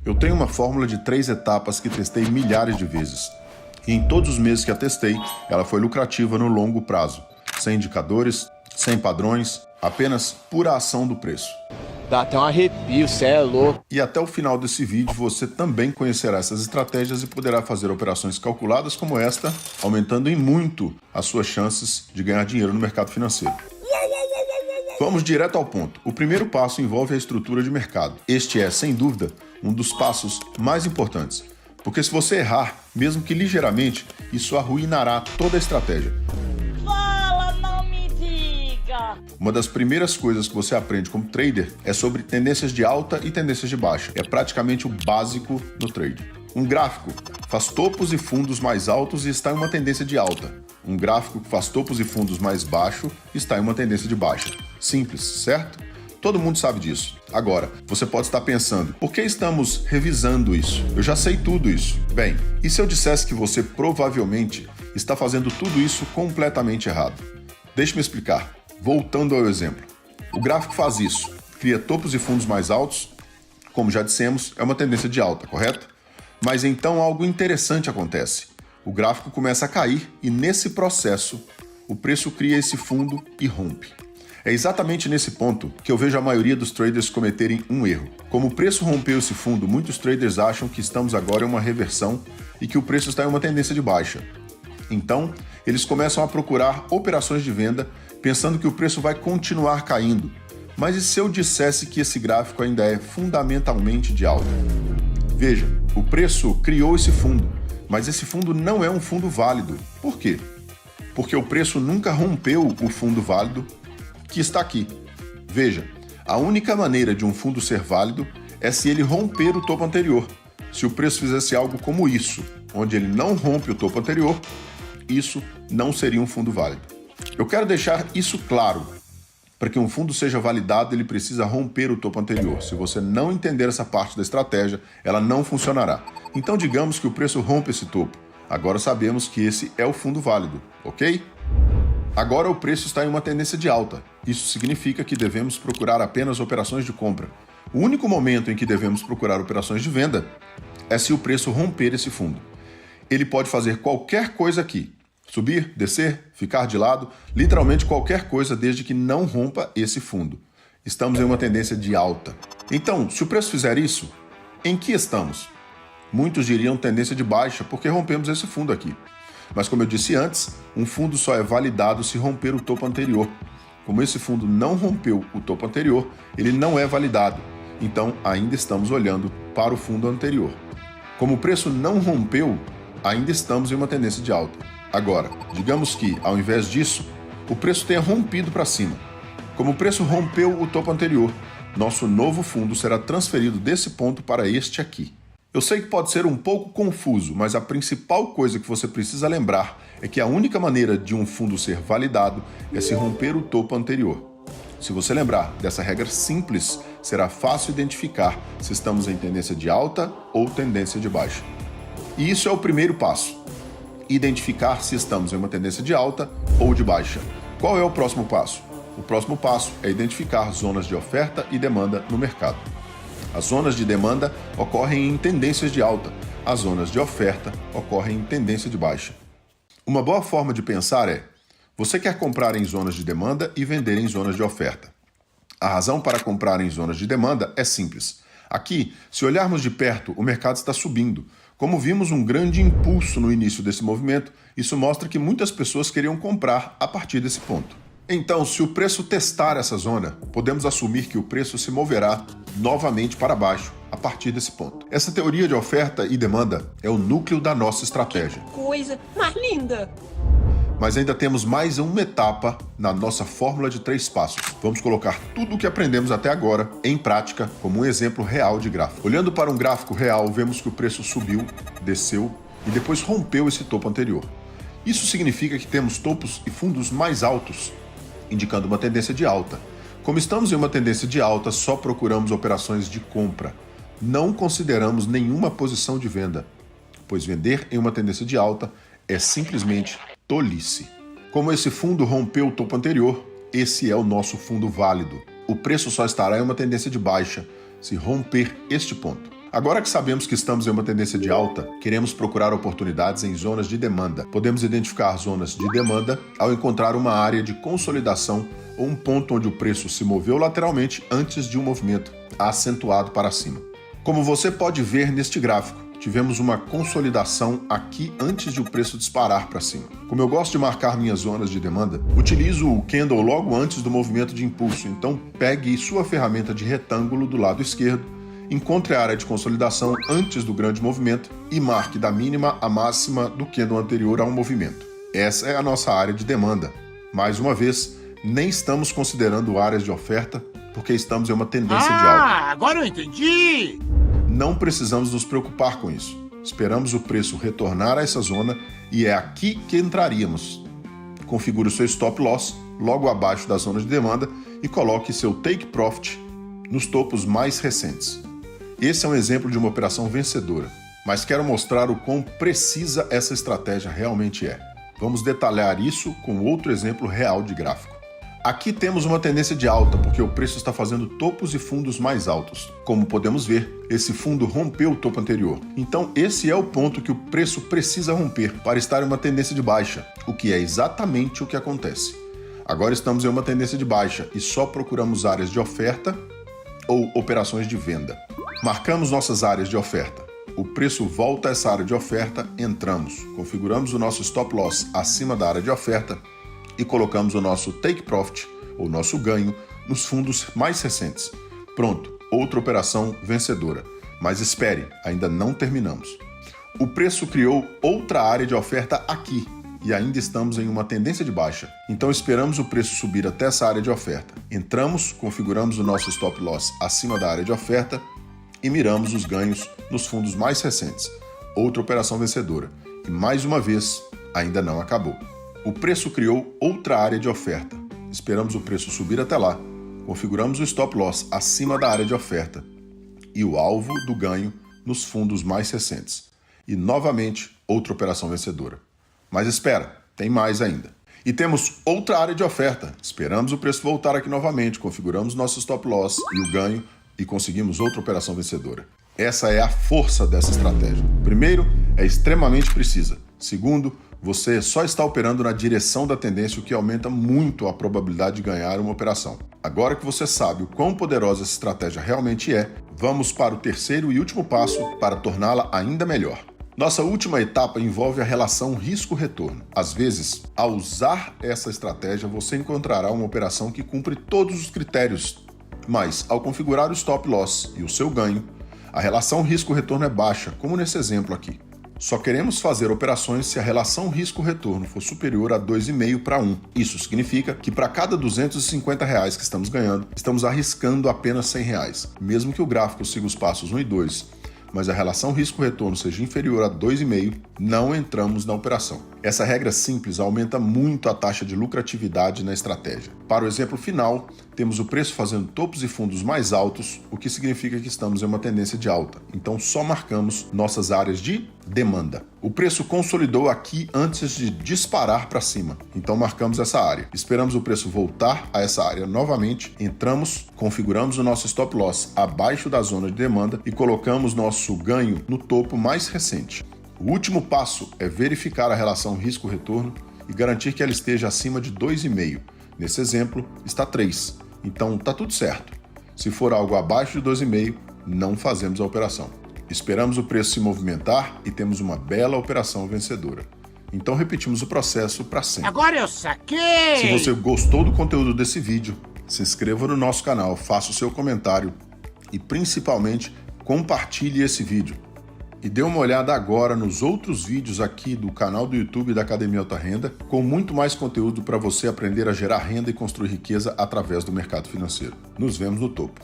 Eu tenho uma fórmula de 3 etapas que testei milhares de vezes. E em todos os meses que a testei, ela foi lucrativa no longo prazo. Sem indicadores, sem padrões, apenas pura ação do preço. Dá até um arrepio, cê é louco. E até o final desse vídeo você também conhecerá essas estratégias e poderá fazer operações calculadas como esta, aumentando em muito as suas chances de ganhar dinheiro no mercado financeiro. Vamos direto ao ponto. O primeiro passo envolve a estrutura de mercado. Este é, sem dúvida, um dos passos mais importantes. Porque se você errar, mesmo que ligeiramente, isso arruinará toda a estratégia. Fala, não me diga! Uma das primeiras coisas que você aprende como trader é sobre tendências de alta e tendências de baixa. É praticamente o básico no trade. Um gráfico faz topos e fundos mais altos e está em uma tendência de alta. Um gráfico que faz topos e fundos mais baixos está em uma tendência de baixa. Simples, certo? Todo mundo sabe disso. Agora, você pode estar pensando, por que estamos revisando isso? Eu já sei tudo isso. Bem, e se eu dissesse que você provavelmente está fazendo tudo isso completamente errado? Deixe-me explicar. Voltando ao exemplo. O gráfico faz isso. Cria topos e fundos mais altos. Como já dissemos, é uma tendência de alta, correto? Mas então algo interessante acontece. O gráfico começa a cair e nesse processo, o preço cria esse fundo e rompe. É exatamente nesse ponto que eu vejo a maioria dos traders cometerem um erro. Como o preço rompeu esse fundo, muitos traders acham que estamos agora em uma reversão e que o preço está em uma tendência de baixa. Então, eles começam a procurar operações de venda pensando que o preço vai continuar caindo. Mas e se eu dissesse que esse gráfico ainda é fundamentalmente de alta? Veja, o preço criou esse fundo, mas esse fundo não é um fundo válido. Por quê? Porque o preço nunca rompeu o fundo válido que está aqui. Veja, a única maneira de um fundo ser válido é se ele romper o topo anterior. Se o preço fizesse algo como isso, onde ele não rompe o topo anterior, isso não seria um fundo válido. Eu quero deixar isso claro. Para que um fundo seja validado, ele precisa romper o topo anterior. Se você não entender essa parte da estratégia, ela não funcionará. Então digamos que o preço rompe esse topo. Agora sabemos que esse é o fundo válido, ok? Agora o preço está em uma tendência de alta. Isso significa que devemos procurar apenas operações de compra. O único momento em que devemos procurar operações de venda é se o preço romper esse fundo. Ele pode fazer qualquer coisa aqui. Subir, descer, ficar de lado, literalmente qualquer coisa desde que não rompa esse fundo. Estamos em uma tendência de alta. Então, se o preço fizer isso, em que estamos? Muitos diriam tendência de baixa porque rompemos esse fundo aqui. Mas como eu disse antes, um fundo só é validado se romper o topo anterior. Como esse fundo não rompeu o topo anterior, ele não é validado. Então, ainda estamos olhando para o fundo anterior. Como o preço não rompeu, ainda estamos em uma tendência de alta. Agora, digamos que, ao invés disso, o preço tenha rompido para cima. Como o preço rompeu o topo anterior, nosso novo fundo será transferido desse ponto para este aqui. Eu sei que pode ser um pouco confuso, mas a principal coisa que você precisa lembrar é que a única maneira de um fundo ser validado é se romper o topo anterior. Se você lembrar dessa regra simples, será fácil identificar se estamos em tendência de alta ou tendência de baixa. E isso é o primeiro passo. Identificar se estamos em uma tendência de alta ou de baixa. Qual é o próximo passo? O próximo passo é identificar zonas de oferta e demanda no mercado. As zonas de demanda ocorrem em tendências de alta, as zonas de oferta ocorrem em tendência de baixa. Uma boa forma de pensar é: você quer comprar em zonas de demanda e vender em zonas de oferta. A razão para comprar em zonas de demanda é simples. Aqui, se olharmos de perto, o mercado está subindo. Como vimos um grande impulso no início desse movimento, isso mostra que muitas pessoas queriam comprar a partir desse ponto. Então, se o preço testar essa zona, podemos assumir que o preço se moverá novamente para baixo a partir desse ponto. Essa teoria de oferta e demanda é o núcleo da nossa estratégia. Que coisa mais linda! Mas ainda temos mais uma etapa na nossa fórmula de 3 passos. Vamos colocar tudo o que aprendemos até agora em prática como um exemplo real de gráfico. Olhando para um gráfico real, vemos que o preço subiu, desceu e depois rompeu esse topo anterior. Isso significa que temos topos e fundos mais altos, indicando uma tendência de alta. Como estamos em uma tendência de alta, só procuramos operações de compra. Não consideramos nenhuma posição de venda, pois vender em uma tendência de alta é simplesmente tolice. Como esse fundo rompeu o topo anterior, esse é o nosso fundo válido. O preço só estará em uma tendência de baixa se romper este ponto. Agora que sabemos que estamos em uma tendência de alta, queremos procurar oportunidades em zonas de demanda. Podemos identificar zonas de demanda ao encontrar uma área de consolidação ou um ponto onde o preço se moveu lateralmente antes de um movimento acentuado para cima. Como você pode ver neste gráfico, tivemos uma consolidação aqui antes de o preço disparar para cima. Como eu gosto de marcar minhas zonas de demanda, utilizo o candle logo antes do movimento de impulso, então pegue sua ferramenta de retângulo do lado esquerdo, encontre a área de consolidação antes do grande movimento e marque da mínima à máxima do candle anterior ao movimento. Essa é a nossa área de demanda. Mais uma vez, nem estamos considerando áreas de oferta porque estamos em uma tendência de alta. Agora eu entendi! Não precisamos nos preocupar com isso. Esperamos o preço retornar a essa zona e é aqui que entraríamos. Configure o seu stop loss logo abaixo da zona de demanda e coloque seu take profit nos topos mais recentes. Esse é um exemplo de uma operação vencedora, mas quero mostrar o quão precisa essa estratégia realmente é. Vamos detalhar isso com outro exemplo real de gráfico. Aqui temos uma tendência de alta, porque o preço está fazendo topos e fundos mais altos. Como podemos ver, esse fundo rompeu o topo anterior. Então esse é o ponto que o preço precisa romper para estar em uma tendência de baixa, o que é exatamente o que acontece. Agora estamos em uma tendência de baixa e só procuramos áreas de oferta ou operações de venda. Marcamos nossas áreas de oferta. O preço volta a essa área de oferta, entramos, configuramos o nosso stop loss acima da área de oferta e colocamos o nosso take profit, ou nosso ganho, nos fundos mais recentes. Pronto, outra operação vencedora. Mas espere, ainda não terminamos. O preço criou outra área de oferta aqui e ainda estamos em uma tendência de baixa. Então esperamos o preço subir até essa área de oferta. Entramos, configuramos o nosso stop loss acima da área de oferta e miramos os ganhos nos fundos mais recentes. Outra operação vencedora. E mais uma vez, ainda não acabou. O preço criou outra área de oferta. Esperamos o preço subir até lá. Configuramos o stop loss acima da área de oferta e o alvo do ganho nos fundos mais recentes. E novamente, outra operação vencedora. Mas espera, tem mais ainda. E temos outra área de oferta. Esperamos o preço voltar aqui novamente, configuramos nosso stop loss e o ganho e conseguimos outra operação vencedora. Essa é a força dessa estratégia. Primeiro, é extremamente precisa. Segundo, você só está operando na direção da tendência, o que aumenta muito a probabilidade de ganhar uma operação. Agora que você sabe o quão poderosa essa estratégia realmente é, vamos para o terceiro e último passo para torná-la ainda melhor. Nossa última etapa envolve a relação risco-retorno. Às vezes, ao usar essa estratégia, você encontrará uma operação que cumpre todos os critérios, mas ao configurar o stop loss e o seu ganho, a relação risco-retorno é baixa, como nesse exemplo aqui. Só queremos fazer operações se a relação risco-retorno for superior a 2,5 para 1. Isso significa que para cada R$250 que estamos ganhando, estamos arriscando apenas R$100, mesmo que o gráfico siga os passos 1 e 2. Mas a relação risco-retorno seja inferior a 2,5, não entramos na operação. Essa regra simples aumenta muito a taxa de lucratividade na estratégia. Para o exemplo final, temos o preço fazendo topos e fundos mais altos, o que significa que estamos em uma tendência de alta. Então só marcamos nossas áreas de demanda. O preço consolidou aqui antes de disparar para cima, então marcamos essa área. Esperamos o preço voltar a essa área novamente, entramos, configuramos o nosso stop loss abaixo da zona de demanda e colocamos nosso ganho no topo mais recente. O último passo é verificar a relação risco-retorno e garantir que ela esteja acima de 2,5. Nesse exemplo, está 3. Então está tudo certo. Se for algo abaixo de 2,5, não fazemos a operação. Esperamos o preço se movimentar e temos uma bela operação vencedora. Então repetimos o processo para sempre. Agora eu saquei! Se você gostou do conteúdo desse vídeo, se inscreva no nosso canal, faça o seu comentário e principalmente compartilhe esse vídeo. E dê uma olhada agora nos outros vídeos aqui do canal do YouTube da Academia Alta Renda, com muito mais conteúdo para você aprender a gerar renda e construir riqueza através do mercado financeiro. Nos vemos no topo.